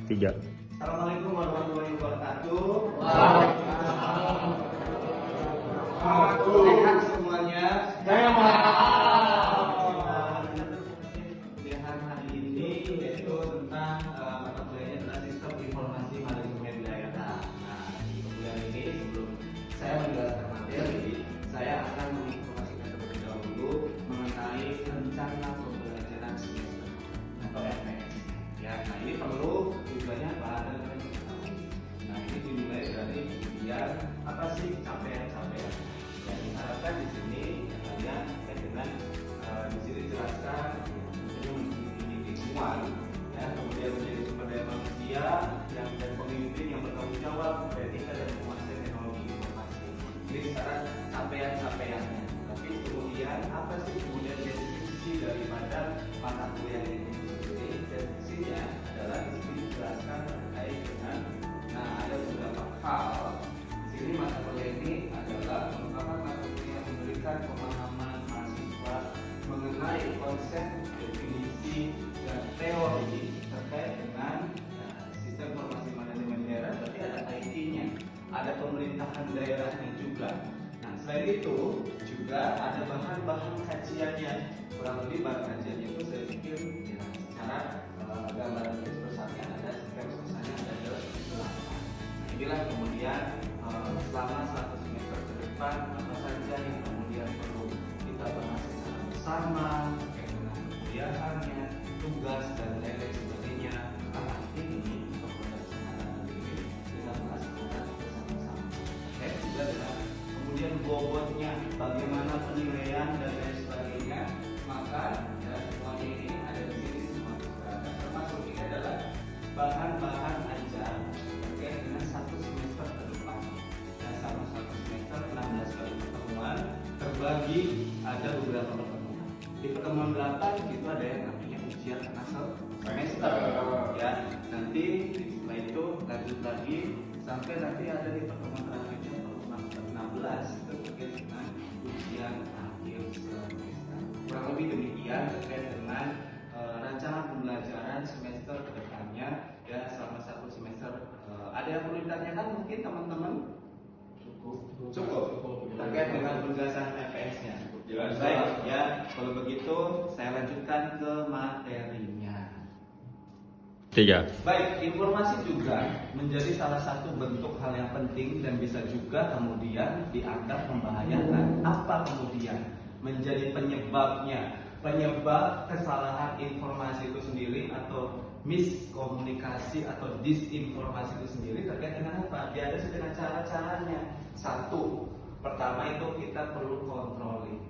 3. Assalamualaikum warahmatullahi wabarakatuh. Waalaikumsalam. Sehat semuanya. Pilihan hari ini yaitu tentang mata kuliahnya adalah sistem informasi manajemen daerah. Nah, di kuliah ini sebelum saya menjelaskan materi, saya akan menginformasikan terlebih dahulu mengenai rencana pembelajaran semester atau RPS. Ya, nah ini perlu tujuannya apa? Nah ini dimulai dari kemudian apa sih capaian-capaian yang diharapkan di sini kalian dengan di sini dijelaskan menjadi lingkungan ya, kemudian menjadi sumber daya manusia yang dan pemimpin yang bertanggung jawab beretika dan menguasai teknologi informasi. Jadi sekarang capaian-capaiannya. Tapi kemudian apa sih kemudian deskripsi daripada mata kuliah ini? Jadi deskripsinya adalah di sini dijelaskan terkait dengan ada beberapa hal. Di sini mata kuliah ini adalah merupakan mata kuliah yang memberikan pemahaman mahasiswa mengenai konsep, definisi, dan teori terkait dengan sistem informasi manajemen daerah. Berarti ada IT-nya, ada pemerintahan daerahnya juga. Nah, selain itu juga ada bahan-bahan kajiannya. Kurang lebih bahan kajiannya itu saya pikir ya, secara gambaran garis besarnya ada garis besarnya ada 8. Inilah kemudian selama satu semester ke depan apa saja yang kemudian perlu kita bahas secara bersama terkait dengan kuliahannya, tugas dan lain-lain sebagainya. Nah, nanti ini untuk pelaksanaan ini kita bahas bersama-sama. Juga dengan kemudian bobotnya, bagaimana penilaian dan lain sebagainya. Maka ya, semuanya ini ada di sini semua disediakan. Termasuk ini adalah bahan-bahan ajar terkait dengan satu semester ke depan. Dan sama satu semester 16 kali pertemuan terbagi ada beberapa pertemuan. Di pertemuan 8 itu ada yang namanya ujian akhir semester. Ya, nanti setelah itu lanjut lagi sampai nanti ada di pertemuan terakhirnya pertemuan ke-16 itu terkait dengan ujian akhir semester. Kurang lebih demikian terkait dengan rancangan pembelajaran semester ke depannya ya selama satu semester. Ada yang perlu ditanyakan mungkin teman-teman? Cukup. Terkait dengan tugasan RPS-nya. Baik ya, kalau begitu saya lanjutkan ke materinya. 3. Baik, informasi juga menjadi salah satu bentuk hal yang penting dan bisa juga kemudian dianggap membahayakan. Apa kemudian menjadi penyebab kesalahan informasi itu sendiri atau miskomunikasi atau disinformasi itu sendiri terkait dengan apa? Dia ada dengan cara-caranya. Satu, pertama itu kita perlu controlling.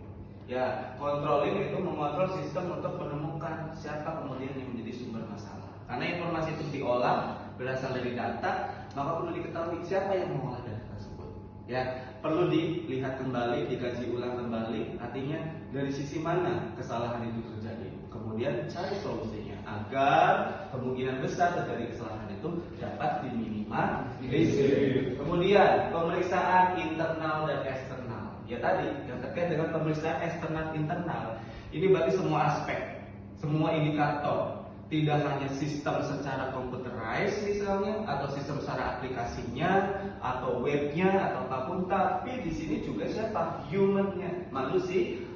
Ya, controlling itu mengontrol sistem untuk menemukan siapa kemudian yang menjadi sumber masalah. Karena informasi itu diolah berasal dari data, maka perlu diketahui siapa yang mengolah data tersebut. Ya, perlu dilihat kembali, dikaji ulang kembali. Artinya dari sisi mana kesalahan itu terjadi. Kemudian cari solusinya agar kemungkinan besar terjadi kesalahan itu dapat diminimalisir. Kemudian pemeriksaan internal dan eksternal. Ya tadi yang terkait dengan pemeriksaan eksternal internal. Ini berarti semua aspek, semua indikator. Tidak hanya sistem secara computerized misalnya, atau sistem secara aplikasinya, atau webnya, atau apapun, tapi di sini juga siapa? Humannya,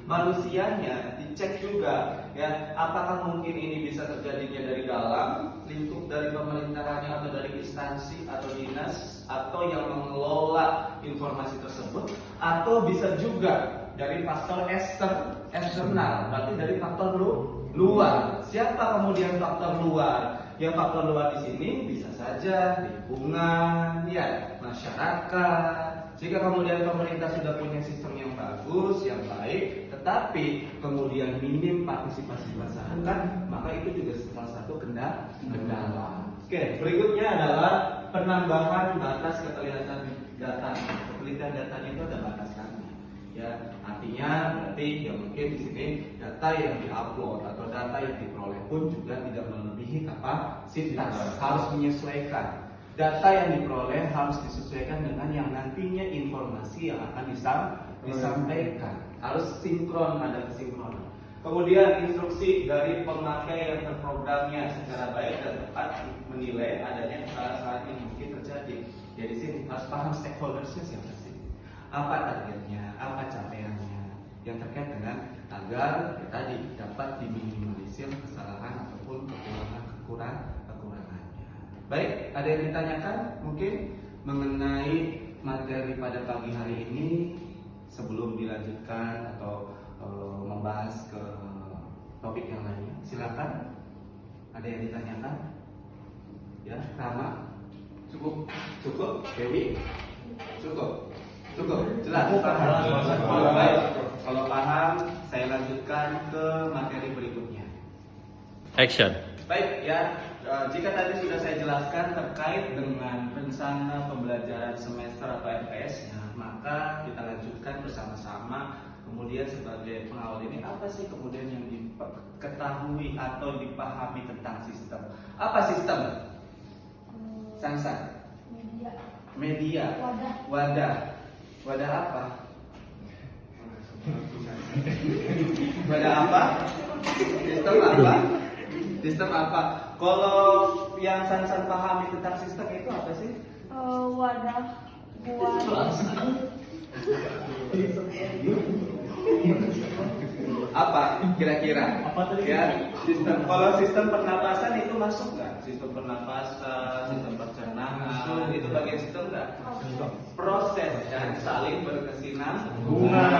manusianya dicek juga. Ya, apakah mungkin ini bisa terjadinya dari dalam lingkup dari pemerintahannya atau dari instansi atau dinas atau yang mengelola informasi tersebut, atau bisa juga dari faktor eksternal, berarti dari faktor luar. Siapa kemudian faktor luar? Yang faktor luar di sini bisa saja lingkungan, ya, masyarakat. Jika kemudian pemerintah sudah punya sistem yang bagus, yang baik, tetapi kemudian minim partisipasi masyarakat, maka itu juga salah satu kendala. Oke, berikutnya adalah penambahan batas ketelitian data. Ketelitian datanya itu ada batasan. Ya, artinya berarti ya mungkin di sini data yang diupload atau data yang diperoleh pun juga tidak melebihi kapasitas, harus menyesuaikan. Data yang diperoleh harus disesuaikan dengan yang nantinya informasi yang akan disampaikan. Harus sinkron, ada kesinkronan. Kemudian instruksi dari pemakai yang terprogramnya secara baik dan tepat menilai adanya kesalahan yang mungkin terjadi. Ya di sini harus paham stakeholdersnya siapa sih, apa targetnya, apa capaiannya, yang terkait dengan agar ya tadi dapat diminimalisir kesalahan ataupun kekurangannya. Baik, ada yang ditanyakan mungkin mengenai materi pada pagi hari ini sebelum dilanjutkan atau membahas ke topik yang lainnya? Silakan. Ada yang ditanyakan? Ya, Rama? Cukup? Dewi? Cukup? Jelas? Paham? Baik. Kalau paham, saya lanjutkan ke materi berikutnya. Action. Baik ya, jika tadi sudah saya jelaskan terkait dengan rencana pembelajaran semester atau RPS-nya, maka kita lanjutkan bersama-sama. Kemudian sebagai pengawal ini apa sih kemudian yang diketahui atau dipahami tentang sistem? Apa sistem? Sansan? Media. Wadah apa? Wadah apa? Sistem apa? Kalau yang Sansan pahami tentang sistem itu apa sih? Wadah buat Apa kira-kira? Ya, sistem. Kalau sistem pernapasan itu masuk nggak? Sistem pernapasan, sistem pencernaan, itu bagian sistem nggak? Proses dan saling berkesinambungan.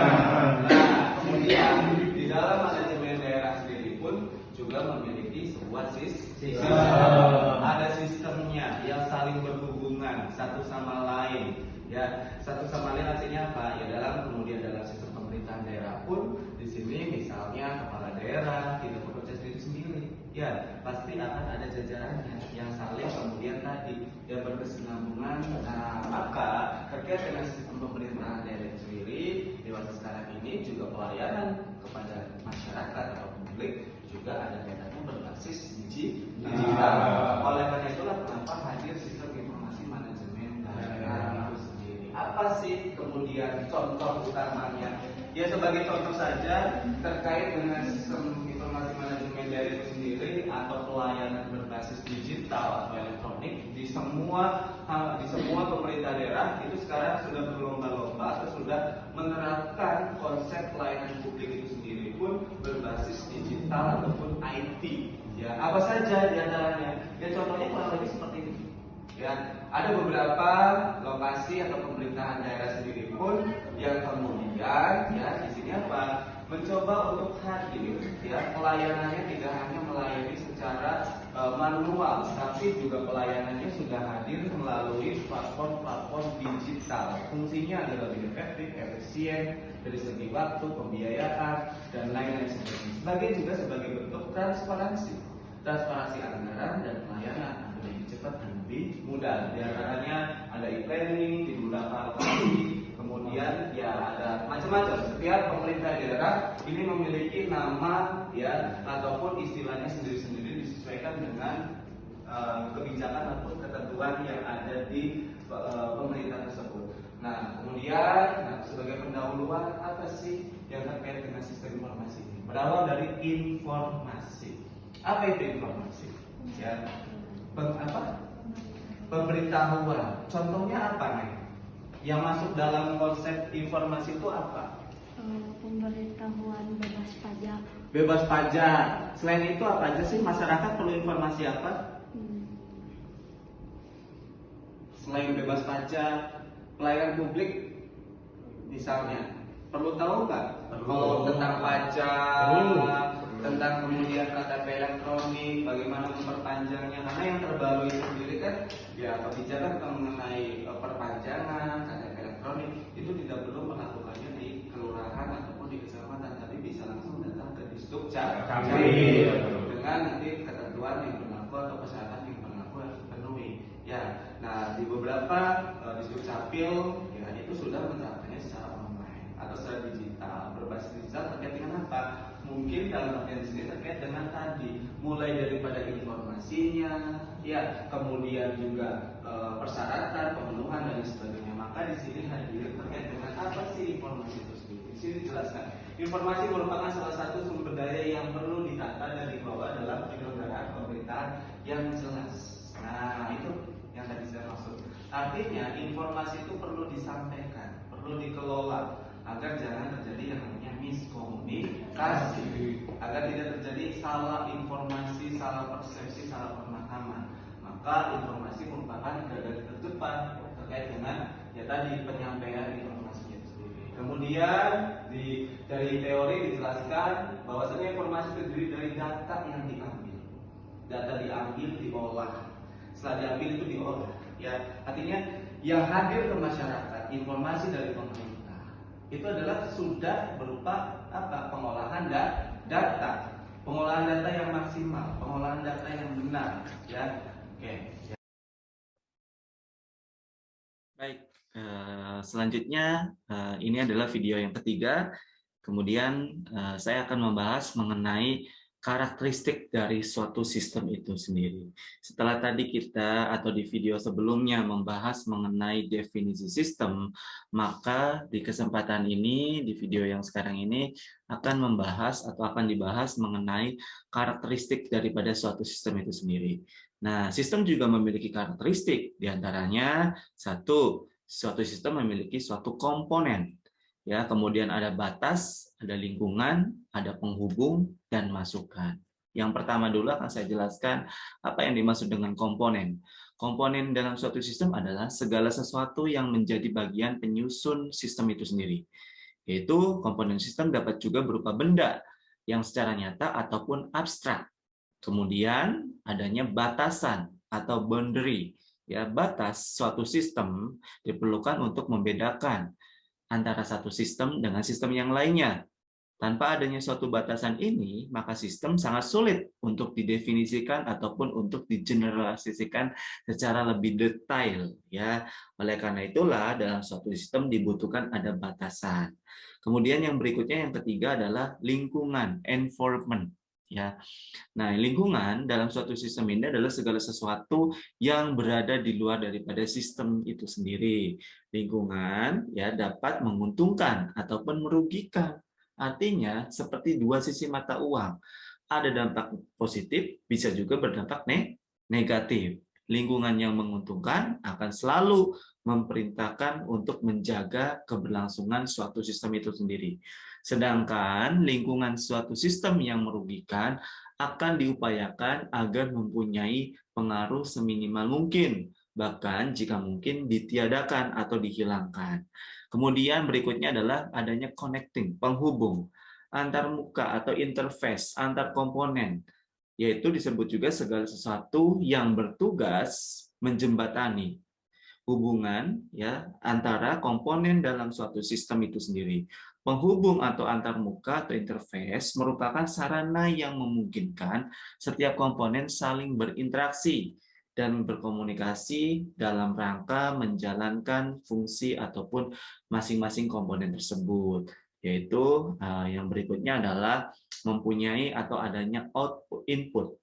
Nah, kemudian di dalam manajemen daerah sendiri pun juga memiliki sebuah sistem. Ada sistemnya yang saling berhubungan satu sama lain. Ya, satu sama lain artinya apa? Ya dalam sistem pemerintahan daerah pun di sini misalnya kepala daerah tidak bekerja sendiri. Ya, pasti akan ada jajarannya yang saling kemudian tadi yang berkesinambungan. Nah, maka terkait dengan sistem pemerintahan daerah itu sendiri di masa sekarang ini juga pelayanan kepada masyarakat atau publik juga ada kaitannya berbasis digital. Oleh karena itulah kenapa hadir sistem informasi manajemen daerah itu sendiri. Apa sih kemudian contoh utamanya? Ya sebagai contoh saja terkait dengan sistem informasi manajemen daerah itu sendiri atau pelayanan berbasis digital atau elektronik di semua pemerintah daerah itu sekarang sudah berlomba-lomba atau sudah menerapkan konsep pelayanan publik itu sendiri pun berbasis digital ataupun IT. Ya, apa saja di antaranya? Ya contohnya kurang lebih seperti ini. Ya, ada beberapa lokasi atau pemerintahan daerah sendiri pun yang kemudian ya di sini apa? Mencoba untuk hadir ya pelayanannya tidak hanya melayani secara manual, tapi juga pelayanannya sudah hadir melalui platform digital. Fungsinya adalah lebih efektif, efisien dari segi waktu, pembiayaan dan lain-lain sebagainya. Juga sebagai bentuk transparansi anggaran dan pelayanan lebih cepat dan lebih mudah. Di antaranya ada e-planning, dimudahkan alokasi, kemudian ya ada macam-macam. Setiap pemerintah daerah ini memiliki nama ya ataupun istilahnya sendiri-sendiri disesuaikan dengan kebijakan ataupun ketentuan yang ada di pemerintah tersebut. Nah, kemudian sebagai pendahuluan apa sih yang terkait dengan sistem informasi ini? Berawal dari informasi. Apa itu informasi? Ya, pemberitahuan. Contohnya apa nih? Yang masuk dalam konsep informasi itu apa? pemberitahuan bebas pajak. Bebas pajak. Selain itu apa aja sih masyarakat perlu informasi apa? Selain bebas pajak, pelayanan publik misalnya perlu tahu nggak? Kalau tentang pajak, tentang kemudian KTP elektronik, bagaimana memperpanjangnya? Karena yang terbaru itu sendiri kan, ya kebijakan mengenai perpanjangan KTP elektronik itu tidak perlu melakukannya di kelurahan ataupun di kecamatan, tapi bisa langsung datang ke Disduk Capil dengan nanti ketentuan yang berlaku atau persyaratan yang berlaku harus dipenuhi. Ya, nah di beberapa Disduk Capil ya itu sudah menerapkannya secara online atau secara digital, berbasis digital terkait dengan apa? Mungkin dalam artian sini terkait dengan tadi mulai daripada informasinya, ya kemudian juga persyaratan, pemenuhan dan sebagainya. Maka di sini hadir terkait dengan apa sih informasi itu sendiri. Di sini dijelaskan Informasi merupakan salah satu sumber daya yang perlu ditata dan dikelola dalam penyelenggaraan pemerintahan yang jelas. Nah, itu yang tadi saya maksud. Artinya informasi itu perlu disampaikan, perlu dikelola agar jangan terjadi yang namanya miskomunikasi, agar tidak terjadi salah informasi, salah persepsi, salah pemahaman. Maka informasi merupakan garda terdepan terkait dengan ya tadi penyampaian informasinya itu sendiri. Kemudian dari teori dijelaskan bahwasanya informasi terdiri dari data yang diambil, data diambil, diolah. Setelah diambil itu diolah. Ya, artinya yang hadir ke masyarakat informasi dari pemerintah itu adalah sudah berupa apa? Pengolahan data, pengolahan data yang maksimal, pengolahan data yang benar. Ya, oke. Baik, selanjutnya ini adalah video yang ketiga. Kemudian saya akan membahas mengenai karakteristik dari suatu sistem itu sendiri. Setelah tadi kita atau di video sebelumnya membahas mengenai definisi sistem, maka di kesempatan ini, di video yang sekarang ini akan membahas atau akan dibahas mengenai karakteristik daripada suatu sistem itu sendiri. Nah, sistem juga memiliki karakteristik, diantaranya satu, suatu sistem memiliki suatu komponen. Ya, kemudian ada batas, ada lingkungan, ada penghubung, dan masukan. Yang pertama dulu akan saya jelaskan apa yang dimaksud dengan komponen. Komponen dalam suatu sistem adalah segala sesuatu yang menjadi bagian penyusun sistem itu sendiri. Yaitu komponen sistem dapat juga berupa benda yang secara nyata ataupun abstrak. Kemudian adanya batasan atau boundary. Ya, batas suatu sistem diperlukan untuk membedakan antara satu sistem dengan sistem yang lainnya. Tanpa adanya suatu batasan ini, maka sistem sangat sulit untuk didefinisikan ataupun untuk digeneralisasikan secara lebih detail. Ya, oleh karena itulah dalam suatu sistem dibutuhkan ada batasan. Kemudian yang berikutnya yang ketiga adalah lingkungan, environment. Ya, nah lingkungan dalam suatu sistem ini adalah segala sesuatu yang berada di luar daripada sistem itu sendiri. Lingkungan ya dapat menguntungkan ataupun merugikan. Artinya seperti dua sisi mata uang. Ada dampak positif, bisa juga berdampak negatif. Lingkungan yang menguntungkan akan selalu memerintahkan untuk menjaga keberlangsungan suatu sistem itu sendiri. Sedangkan lingkungan suatu sistem yang merugikan akan diupayakan agar mempunyai pengaruh seminimal mungkin, bahkan jika mungkin ditiadakan atau dihilangkan. Kemudian berikutnya adalah adanya connecting, penghubung, antar muka atau interface, antar komponen, yaitu disebut juga segala sesuatu yang bertugas menjembatani hubungan ya antara komponen dalam suatu sistem itu sendiri. Penghubung atau antarmuka atau interface merupakan sarana yang memungkinkan setiap komponen saling berinteraksi dan berkomunikasi dalam rangka menjalankan fungsi ataupun masing-masing komponen tersebut. Yaitu yang berikutnya adalah mempunyai atau adanya input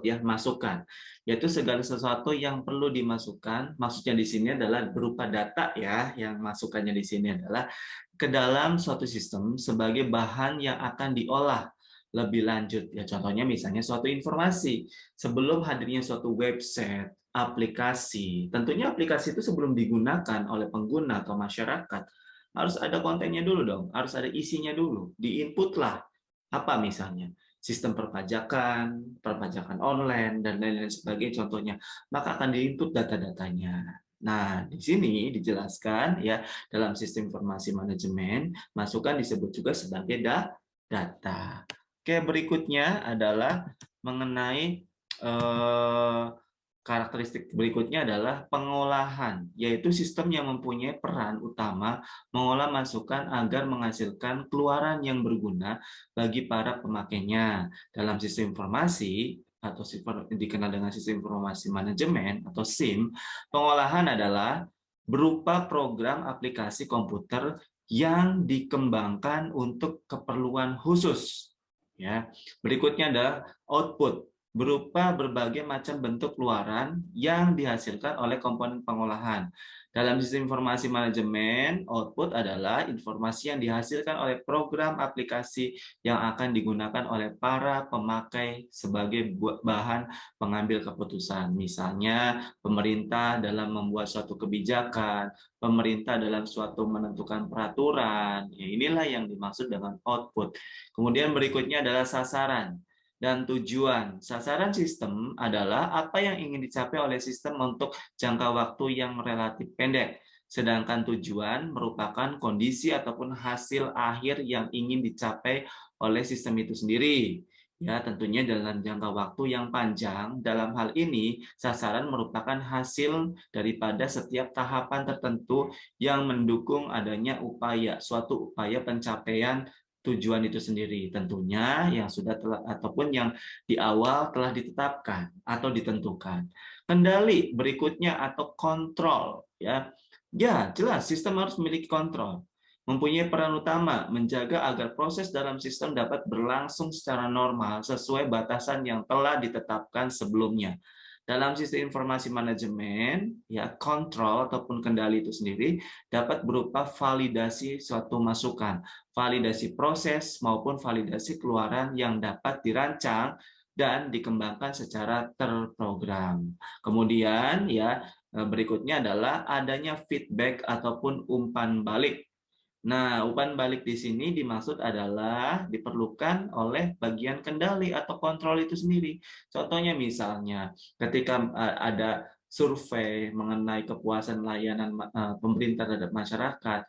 ya, masukan, yaitu segala sesuatu yang perlu dimasukkan. Maksudnya di sini adalah berupa data ya, yang masukannya di sini adalah ke dalam suatu sistem sebagai bahan yang akan diolah lebih lanjut ya. Contohnya misalnya suatu informasi sebelum hadirnya suatu website, aplikasi. Tentunya aplikasi itu sebelum digunakan oleh pengguna atau masyarakat harus ada kontennya dulu dong, harus ada isinya dulu, diinput lah. Apa misalnya? Sistem perpajakan online, dan lain-lain sebagainya contohnya, maka akan diinput data-datanya. Nah, di sini dijelaskan ya dalam sistem informasi manajemen, masukan disebut juga sebagai data. Oke, berikutnya adalah mengenai karakteristik berikutnya adalah pengolahan, yaitu sistem yang mempunyai peran utama mengolah masukan agar menghasilkan keluaran yang berguna bagi para pemakainya. Dalam sistem informasi atau dikenal dengan sistem informasi manajemen atau SIM, pengolahan adalah berupa program aplikasi komputer yang dikembangkan untuk keperluan khusus. Ya, berikutnya adalah output. berupa berbagai macam bentuk keluaran yang dihasilkan oleh komponen pengolahan. Dalam sistem informasi manajemen, output adalah informasi yang dihasilkan oleh program aplikasi yang akan digunakan oleh para pemakai sebagai bahan pengambil keputusan. Misalnya, pemerintah dalam membuat suatu kebijakan, pemerintah dalam suatu menentukan peraturan. Ya, inilah yang dimaksud dengan output. Kemudian berikutnya adalah sasaran dan tujuan. Sasaran sistem adalah apa yang ingin dicapai oleh sistem untuk jangka waktu yang relatif pendek. Sedangkan tujuan merupakan kondisi ataupun hasil akhir yang ingin dicapai oleh sistem itu sendiri. Ya, tentunya dalam jangka waktu yang panjang. Dalam hal ini, sasaran merupakan hasil daripada setiap tahapan tertentu yang mendukung adanya suatu upaya pencapaian tujuan itu sendiri, tentunya yang sudah ataupun yang di awal telah ditetapkan atau ditentukan. Kendali berikutnya atau kontrol, ya jelas sistem harus memiliki kontrol, mempunyai peran utama menjaga agar proses dalam sistem dapat berlangsung secara normal sesuai batasan yang telah ditetapkan sebelumnya. Dalam sistem informasi manajemen, ya kontrol ataupun kendali itu sendiri dapat berupa validasi suatu masukan, validasi proses maupun validasi keluaran yang dapat dirancang dan dikembangkan secara terprogram. Kemudian ya berikutnya adalah adanya feedback ataupun umpan balik. Nah, umpan balik di sini dimaksud adalah diperlukan oleh bagian kendali atau kontrol itu sendiri. Contohnya misalnya ketika ada survei mengenai kepuasan layanan pemerintah terhadap masyarakat,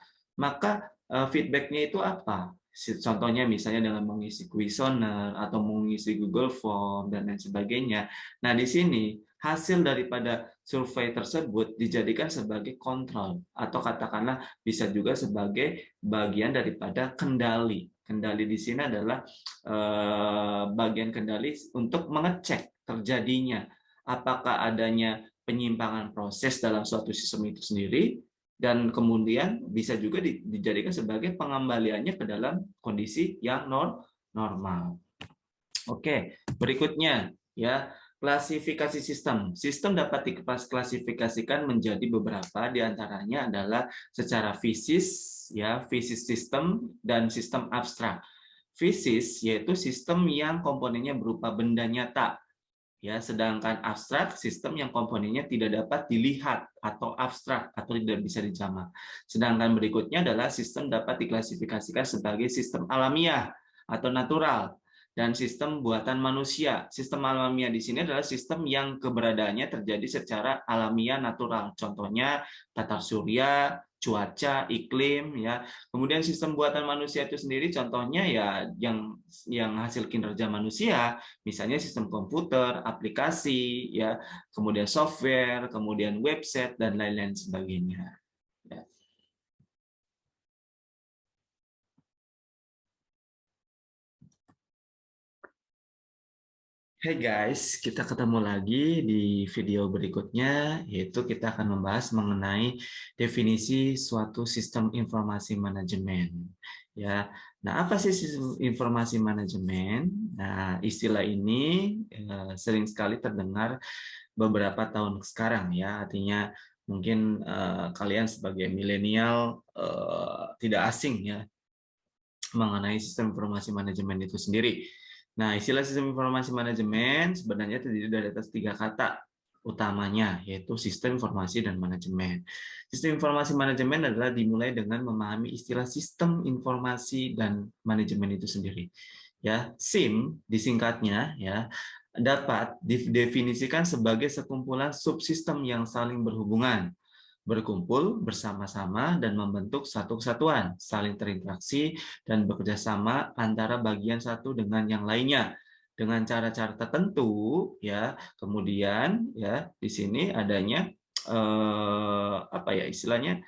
maka feedback-nya itu apa? Contohnya misalnya dengan mengisi kuesioner atau mengisi Google Form dan lain sebagainya. Nah, di sini hasil daripada survei tersebut dijadikan sebagai kontrol atau katakanlah bisa juga sebagai bagian daripada kendali. Kendali di sini adalah bagian kendali untuk mengecek terjadinya apakah adanya penyimpangan proses dalam suatu sistem itu sendiri, dan kemudian bisa juga dijadikan sebagai pengembaliannya ke dalam kondisi yang normal. Oke, berikutnya ya. Klasifikasi sistem. Sistem dapat diklasifikasikan menjadi beberapa, diantaranya adalah secara fisis, ya fisis sistem dan sistem abstrak. Fisis yaitu sistem yang komponennya berupa benda nyata, ya sedangkan abstrak sistem yang komponennya tidak dapat dilihat atau abstrak atau tidak bisa dijamak. Sedangkan berikutnya adalah sistem dapat diklasifikasikan sebagai sistem alamiah atau natural dan sistem buatan manusia. Sistem alamiah di sini adalah sistem yang keberadaannya terjadi secara alamiah natural. Contohnya tata surya, cuaca, iklim, ya. Kemudian sistem buatan manusia itu sendiri contohnya ya yang hasil kinerja manusia, misalnya sistem komputer, aplikasi, ya, kemudian software, kemudian website dan lain-lain sebagainya. Ya. Hey guys, kita ketemu lagi di video berikutnya, yaitu kita akan membahas mengenai definisi suatu sistem informasi manajemen. Ya, nah apa sih sistem informasi manajemen? Nah, istilah ini sering sekali terdengar beberapa tahun sekarang, ya. Artinya mungkin kalian sebagai milenial tidak asing ya mengenai sistem informasi manajemen itu sendiri. Nah, istilah sistem informasi manajemen sebenarnya terdiri dari atas 3 kata utamanya, yaitu sistem informasi dan manajemen. Sistem informasi manajemen adalah dimulai dengan memahami istilah sistem informasi dan manajemen itu sendiri. Ya, SIM disingkatnya ya dapat didefinisikan sebagai sekumpulan subsistem yang saling berhubungan, berkumpul bersama-sama dan membentuk satu kesatuan, saling terinteraksi dan bekerja sama antara bagian satu dengan yang lainnya dengan cara-cara tertentu, ya. Kemudian ya di sini adanya apa ya istilahnya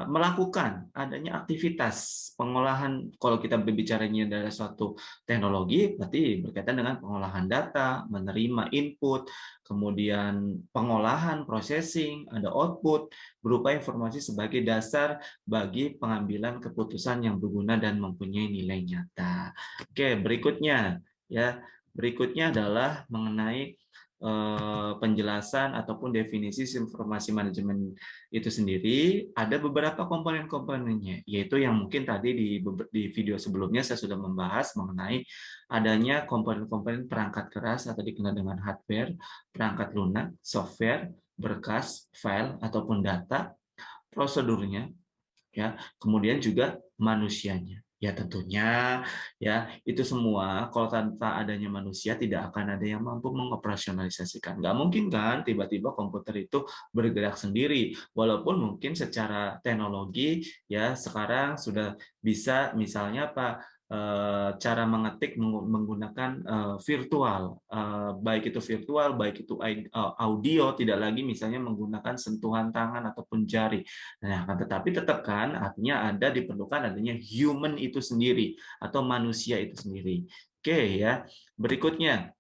melakukan adanya aktivitas pengolahan. Kalau kita berbicaranya dari suatu teknologi, berarti berkaitan dengan pengolahan data, menerima input, kemudian pengolahan, processing, ada output, berupa informasi sebagai dasar bagi pengambilan keputusan yang berguna dan mempunyai nilai nyata. Oke, berikutnya ya Berikutnya adalah mengenai penjelasan ataupun definisi informasi manajemen itu sendiri. Ada beberapa komponen-komponennya, yaitu yang mungkin tadi di video sebelumnya saya sudah membahas mengenai adanya komponen-komponen perangkat keras atau dikenal dengan hardware, perangkat lunak, software, berkas, file ataupun data, prosedurnya, ya, kemudian juga manusianya. Ya tentunya ya itu semua kalau tanpa adanya manusia tidak akan ada yang mampu mengoperasionalisasikan. Nggak mungkin kan tiba-tiba komputer itu bergerak sendiri. Walaupun mungkin secara teknologi ya sekarang sudah bisa misalnya apa cara mengetik menggunakan virtual, baik itu virtual, baik itu audio, tidak lagi misalnya menggunakan sentuhan tangan ataupun jari. Nah, tetapi tetap kan artinya diperlukan adanya human itu sendiri atau manusia itu sendiri. Oke ya. Berikutnya.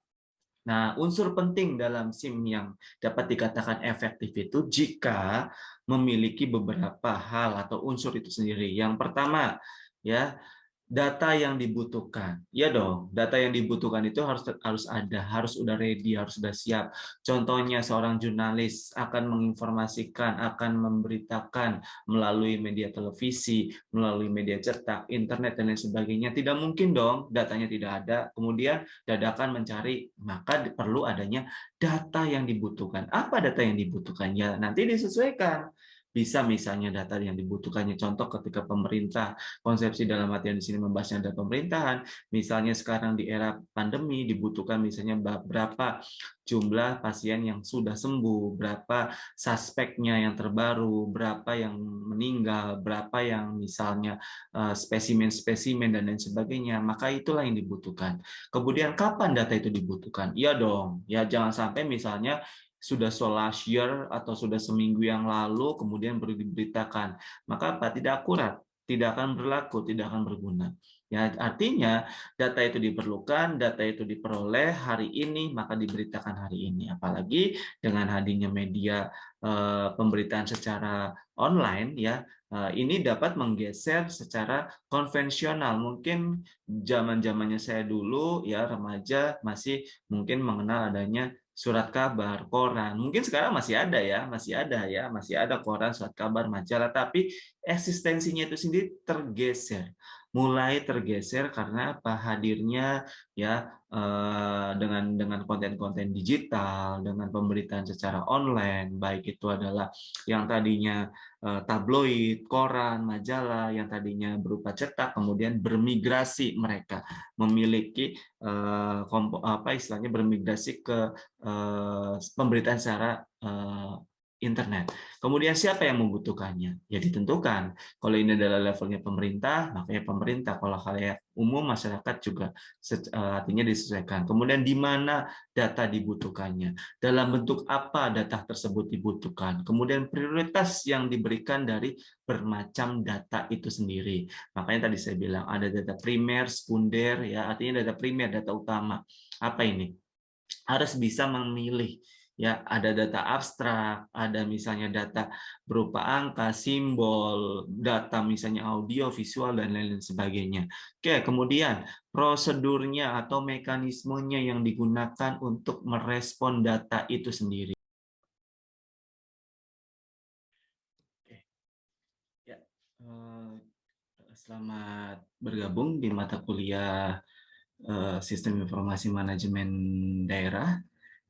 Nah, unsur penting dalam SIM yang dapat dikatakan efektif itu jika memiliki beberapa hal atau unsur itu sendiri. Yang pertama, ya, data yang dibutuhkan. Ya dong, data yang dibutuhkan itu harus ada, harus udah ready, harus sudah siap. Contohnya seorang jurnalis akan menginformasikan, akan memberitakan melalui media televisi, melalui media cetak, internet dan lain sebagainya. Tidak mungkin dong datanya tidak ada. Kemudian dadakan mencari, maka perlu adanya data yang dibutuhkan. Apa data yang dibutuhkan? Ya, nanti disesuaikan. Bisa misalnya data yang dibutuhkannya, contoh ketika pemerintah, konsepsi dalam artian di sini membahasnya data pemerintahan, misalnya sekarang di era pandemi dibutuhkan misalnya berapa jumlah pasien yang sudah sembuh, berapa suspeknya yang terbaru, berapa yang meninggal, berapa yang misalnya spesimen-spesimen dan lain sebagainya, maka itulah yang dibutuhkan. Kemudian kapan data itu dibutuhkan? Iya dong, ya jangan sampai misalnya sudah last year atau sudah seminggu yang lalu kemudian baru diberitakan, maka apa? Tidak akurat, tidak akan berlaku, tidak akan berguna. Ya, artinya data itu diperlukan, data itu diperoleh hari ini, maka diberitakan hari ini. Apalagi dengan hadirnya media pemberitaan secara online, ya ini dapat menggeser secara konvensional. Mungkin zaman-zamannya saya dulu, ya remaja masih mungkin mengenal adanya surat kabar, koran. Mungkin sekarang masih ada ya, masih ada koran, surat kabar, majalah, tapi eksistensinya itu sendiri tergeser. Mulai tergeser karena apa? Hadirnya ya dengan konten-konten digital, dengan pemberitaan secara online, baik itu adalah yang tadinya tabloid, koran, majalah, yang tadinya berupa cetak, kemudian bermigrasi mereka memiliki apa istilahnya bermigrasi ke pemberitaan secara internet. Kemudian siapa yang membutuhkannya? Ya ditentukan. Kalau ini adalah levelnya pemerintah, makanya pemerintah. Kalau khalayak umum masyarakat juga artinya disesuaikan. Kemudian di mana data dibutuhkannya? Dalam bentuk apa data tersebut dibutuhkan? Kemudian prioritas yang diberikan dari bermacam data itu sendiri. Makanya tadi saya bilang ada data primer, sekunder, ya artinya data primer, data utama. Apa ini? Harus bisa memilih, ya ada data abstrak, ada misalnya data berupa angka, simbol, data misalnya audio, visual dan lain-lain sebagainya. Oke, kemudian prosedurnya atau mekanismenya yang digunakan untuk merespon data itu sendiri. Oke. Ya, selamat bergabung di mata kuliah Sistem Informasi Manajemen Daerah,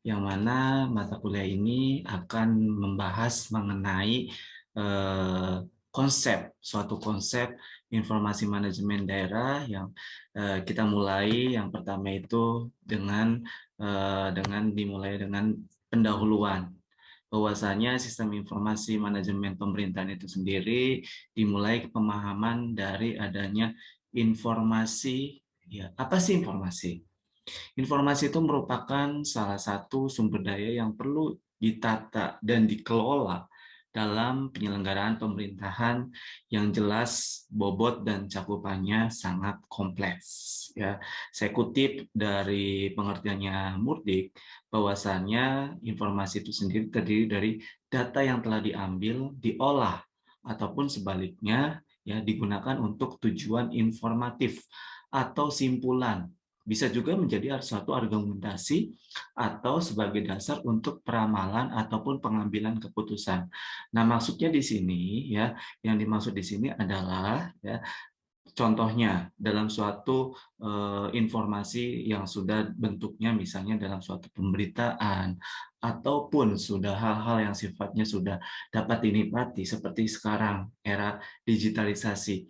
yang mana mata kuliah ini akan membahas mengenai suatu konsep informasi manajemen daerah yang kita mulai. Yang pertama itu dengan dimulai dengan pendahuluan bahwasanya sistem informasi manajemen pemerintahan itu sendiri dimulai pemahaman dari adanya informasi. Ya, apa sih informasi? Informasi itu merupakan salah satu sumber daya yang perlu ditata dan dikelola dalam penyelenggaraan pemerintahan yang jelas bobot dan cakupannya sangat kompleks. Ya, saya kutip dari pengertiannya Murdik bahwasannya informasi itu sendiri terdiri dari data yang telah diambil, diolah ataupun sebaliknya ya digunakan untuk tujuan informatif atau simpulan Bisa juga menjadi suatu argumentasi atau sebagai dasar untuk peramalan ataupun pengambilan keputusan. Nah, maksudnya di sini ya, yang dimaksud di sini adalah ya, contohnya dalam suatu informasi yang sudah bentuknya misalnya dalam suatu pemberitaan ataupun sudah hal-hal yang sifatnya sudah dapat dinikmati seperti sekarang era digitalisasi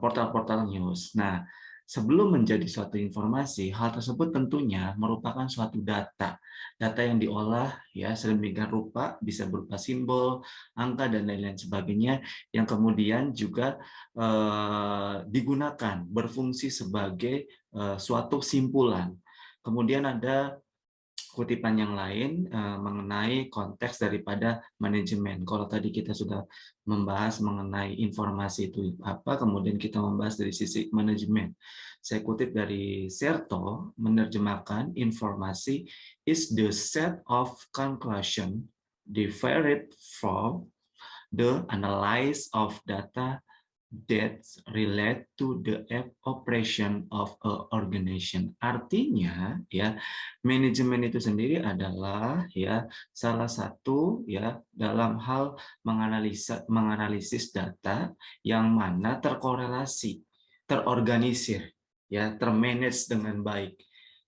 portal-portal news. Nah, sebelum menjadi suatu informasi, hal tersebut tentunya merupakan suatu data. Data yang diolah ya sedemikian rupa, bisa berupa simbol, angka dan lain-lain sebagainya yang kemudian juga digunakan berfungsi sebagai suatu simpulan. Kemudian ada kutipan yang lain mengenai konteks daripada manajemen. Kalau tadi kita sudah membahas mengenai informasi itu apa, kemudian kita membahas dari sisi manajemen. Saya kutip dari Serto, menerjemahkan informasi is the set of conclusion derived from the analysis of data that relate to the operation of a organization. Artinya ya, manajemen itu sendiri adalah ya salah satu ya dalam hal menganalisis data yang mana terkorelasi, terorganisir ya, termanage dengan baik.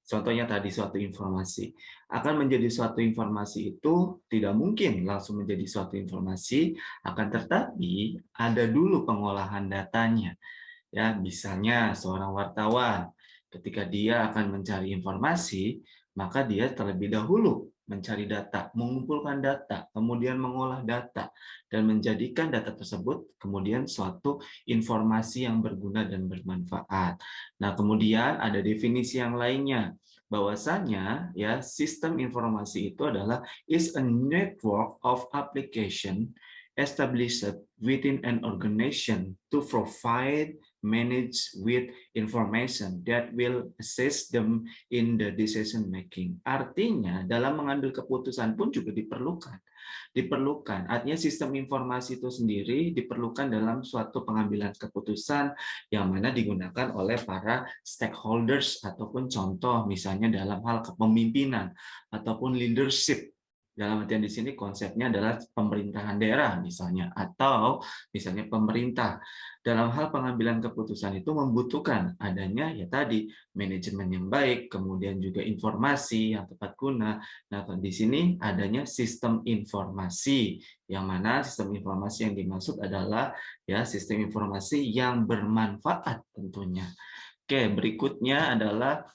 Contohnya tadi suatu informasi akan menjadi suatu informasi itu tidak mungkin langsung menjadi suatu informasi, akan tetapi ada dulu pengolahan datanya. Ya, misalnya seorang wartawan ketika dia akan mencari informasi, maka dia terlebih dahulu mencari data, mengumpulkan data, kemudian mengolah data dan menjadikan data tersebut kemudian suatu informasi yang berguna dan bermanfaat. Nah, kemudian ada definisi yang lainnya bahwasanya ya sistem informasi itu adalah is a network of application established within an organization to provide manage with information that will assist them in the decision making. Artinya dalam mengambil keputusan pun juga diperlukan. Artinya sistem informasi itu sendiri diperlukan dalam suatu pengambilan keputusan yang mana digunakan oleh para stakeholders ataupun contoh misalnya dalam hal kepemimpinan ataupun leadership. Dalam artian di sini konsepnya adalah pemerintahan daerah misalnya, atau misalnya pemerintah. Dalam hal pengambilan keputusan itu membutuhkan adanya ya tadi manajemen yang baik, kemudian juga informasi yang tepat guna. Nah, di sini adanya sistem informasi, yang mana sistem informasi yang dimaksud adalah ya sistem informasi yang bermanfaat tentunya. Oke, berikutnya adalah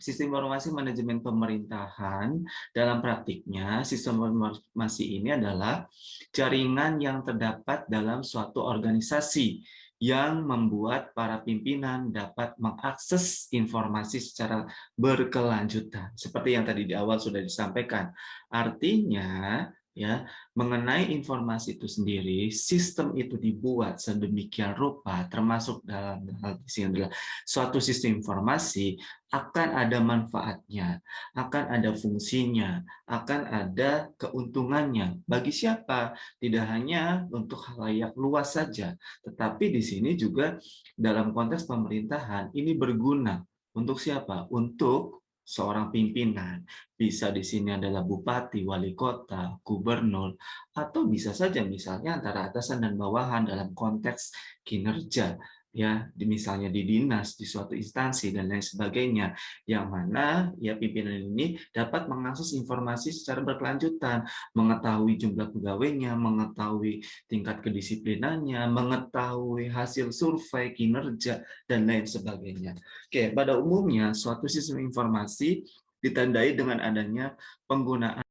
sistem informasi manajemen pemerintahan. Dalam praktiknya, sistem informasi ini adalah jaringan yang terdapat dalam suatu organisasi yang membuat para pimpinan dapat mengakses informasi secara berkelanjutan. Seperti yang tadi di awal sudah disampaikan. Artinya, ya, mengenai informasi itu sendiri, sistem itu dibuat sedemikian rupa, termasuk dalam hal di sini adalah suatu sistem informasi akan ada manfaatnya, akan ada fungsinya, akan ada keuntungannya. Bagi siapa? Tidak hanya untuk khalayak luas saja, tetapi di sini juga dalam konteks pemerintahan ini berguna. Untuk siapa? Untuk seorang pimpinan. Bisa di sini adalah bupati, wali kota, gubernur, atau bisa saja misalnya antara atasan dan bawahan dalam konteks kinerja. Ya, misalnya di dinas, di suatu instansi dan lain sebagainya, yang mana ya pimpinan ini dapat mengakses informasi secara berkelanjutan, mengetahui jumlah pegawainya, mengetahui tingkat kedisiplinannya, mengetahui hasil survei kinerja dan lain sebagainya. Oke, pada umumnya suatu sistem informasi ditandai dengan adanya penggunaan